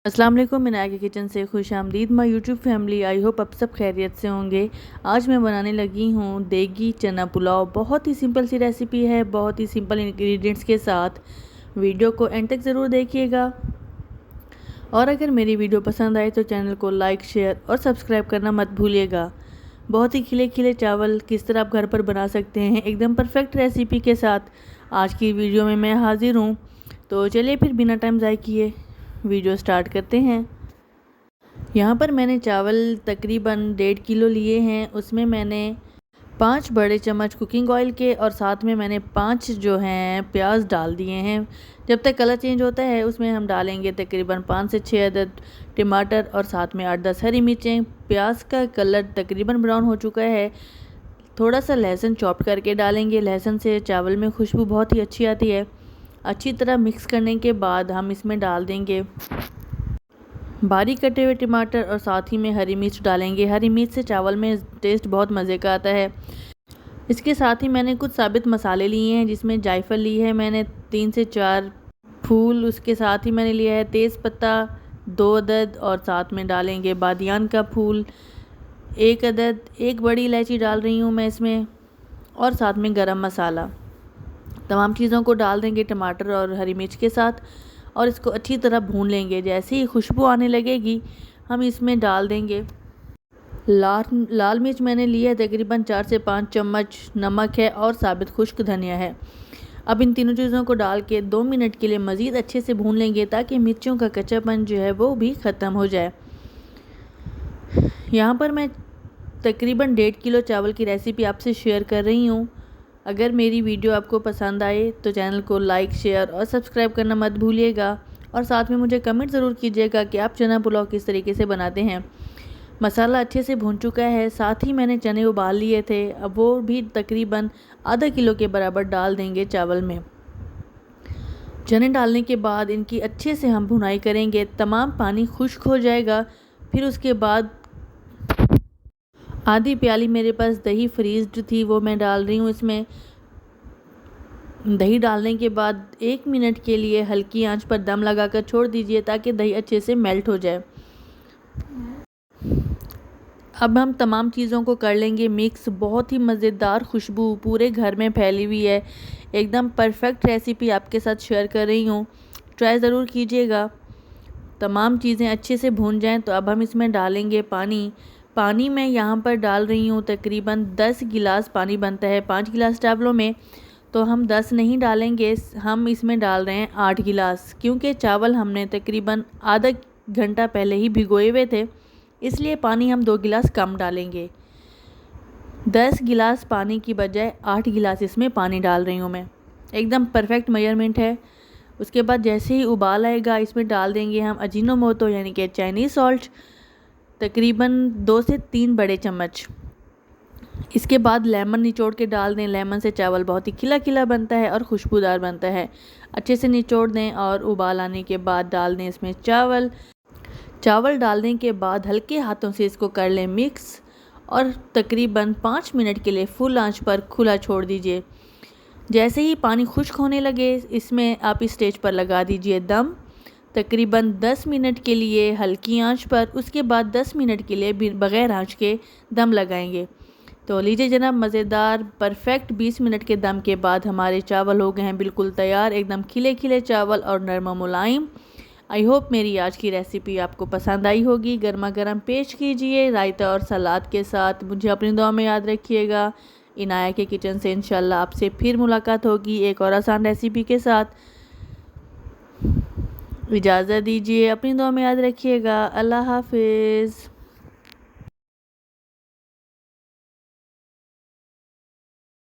अस्सलाम वालेकुम। मिनाया के किचन से खुश आमदीद my YouTube family. I hope आप सब खैरियत से होंगे। आज मैं बनाने लगी हूँ देगी चना पुलाव। बहुत ही सिंपल सी रेसिपी है, बहुत ही सिंपल इंग्रेडिएंट्स के साथ। वीडियो को एंड तक ज़रूर देखिएगा और अगर मेरी वीडियो पसंद आए तो चैनल को लाइक, शेयर और सब्सक्राइब करना मत भूलिएगा। बहुत ही खिले खिले चावल किस तरह आप घर पर बना सकते हैं एकदम परफेक्ट रेसिपी के साथ आज की वीडियो में मैं हाजिर हूँ। तो चलिए फिर बिना टाइम ज़ाय किए वीडियो स्टार्ट करते हैं। यहाँ पर मैंने चावल तकरीबन 1.5 किलो लिए हैं। उसमें मैंने 5 बड़े चम्मच कुकिंग ऑयल के और साथ में मैंने 5 जो हैं प्याज डाल दिए हैं। जब तक कलर चेंज होता है उसमें हम डालेंगे तकरीबन 5 से 6 अदद टमाटर और साथ में 8-10 हरी मिर्चें। प्याज का कलर तकरीबन ब्राउन हो चुका है। थोड़ा सा लहसुन चॉप करके डालेंगे। लहसुन से चावल में खुशबू बहुत ही अच्छी आती है। अच्छी तरह मिक्स करने के बाद हम इसमें डाल देंगे बारीक कटे हुए टमाटर और साथ ही में हरी मिर्च डालेंगे। हरी मिर्च से चावल में टेस्ट बहुत मज़े का आता है। इसके साथ ही मैंने कुछ साबित मसाले लिए हैं, जिसमें जायफल ली है मैंने 3 से 4 फूल। उसके साथ ही मैंने लिया है तेज़ पत्ता 2 अदद और साथ में डालेंगे बादियान का फूल 1 अदद। 1 बड़ी इलायची डाल रही हूँ मैं इसमें और साथ में गरम मसाला। तमाम चीज़ों को डाल देंगे टमाटर और हरी मिर्च के साथ और इसको अच्छी तरह भून लेंगे। जैसे ही खुशबू आने लगेगी हम इसमें डाल देंगे लाल मिर्च मैंने लिया है तकरीबन 4 से 5 चम्मच। नमक है और साबित खुश्क धनिया है। अब इन तीनों चीज़ों को डाल के 2 मिनट के लिए मज़ीद अच्छे से भून लेंगे ताकि मिर्चों का कच्चापन जो है वो भी ख़त्म हो जाए। यहाँ पर मैं तकरीबन 1.5 किलो चावल की रेसिपी आपसे शेयर कर रही हूँ। अगर मेरी वीडियो आपको पसंद आए तो चैनल को लाइक, शेयर और सब्सक्राइब करना मत भूलिएगा और साथ में मुझे कमेंट ज़रूर कीजिएगा कि आप चना पुलाव किस तरीके से बनाते हैं। मसाला अच्छे से भून चुका है। साथ ही मैंने चने उबाल लिए थे, अब वो भी तकरीबन आधा किलो के बराबर डाल देंगे चावल में। चने डालने के बाद इनकी अच्छे से हम भुनाई करेंगे। तमाम पानी खुश्क हो जाएगा। फिर उसके बाद आधी प्याली मेरे पास दही फ्रीज़्ड थी वो मैं डाल रही हूँ इसमें। दही डालने के बाद 1 मिनट के लिए हल्की आंच पर दम लगाकर छोड़ दीजिए ताकि दही अच्छे से मेल्ट हो जाए। अब हम तमाम चीज़ों को कर लेंगे मिक्स। बहुत ही मज़ेदार खुशबू पूरे घर में फैली हुई है। एकदम परफेक्ट रेसिपी आपके साथ शेयर कर रही हूँ, ट्राई ज़रूर कीजिएगा। तमाम चीज़ें अच्छे से भून जाएं तो अब हम इसमें डालेंगे पानी मैं यहाँ पर डाल रही हूँ तकरीबन 10 गिलास पानी बनता है 5 गिलास चावलों में, तो हम 10 नहीं डालेंगे, हम इसमें डाल रहे हैं 8 गिलास। क्योंकि चावल हमने तकरीबन आधा घंटा पहले ही भिगोए हुए थे, इसलिए पानी हम 2 गिलास कम डालेंगे। 10 गिलास पानी की बजाय 8 गिलास इसमें पानी डाल रही हूँ मैं। एकदम परफेक्ट मेजरमेंट है। उसके बाद जैसे ही उबाल आएगा इसमें डाल देंगे हम अजीनोमोटो यानी कि चाइनीज़ सॉल्ट तकरीबन 2 से 3 बड़े चम्मच। इसके बाद लेमन निचोड़ के डाल दें। लेमन से चावल बहुत ही खिला खिला बनता है और खुशबूदार बनता है। अच्छे से निचोड़ दें और उबाल आने के बाद डाल दें इसमें चावल डालने के बाद हल्के हाथों से इसको कर लें मिक्स और तकरीबन 5 मिनट के लिए फुल आंच पर खुला छोड़ दीजिए। जैसे ही पानी खुश्क होने लगे इसमें आप इस स्टेज पर लगा दीजिए दम तकरीबन 10 मिनट के लिए हल्की आंच पर। उसके बाद 10 मिनट के लिए बग़ैर आंच के दम लगाएंगे। तो लीजिए जनाब, मज़ेदार परफेक्ट 20 मिनट के दम के बाद हमारे चावल हो गए हैं बिल्कुल तैयार। एकदम खिले खिले चावल और नरम मुलायम। आई होप मेरी आज की रेसिपी आपको पसंद आई होगी। गर्मा गर्म पेश कीजिए रायता और सलाद के साथ। मुझे अपनी दुआ में याद रखिएगा। इनाया के किचन से इंशाल्लाह आपसे फिर मुलाकात होगी एक और आसान रेसिपी के साथ। इजाज़त दीजिए, अपनी दुआ में याद रखिएगा। अल्लाह हाफिज़।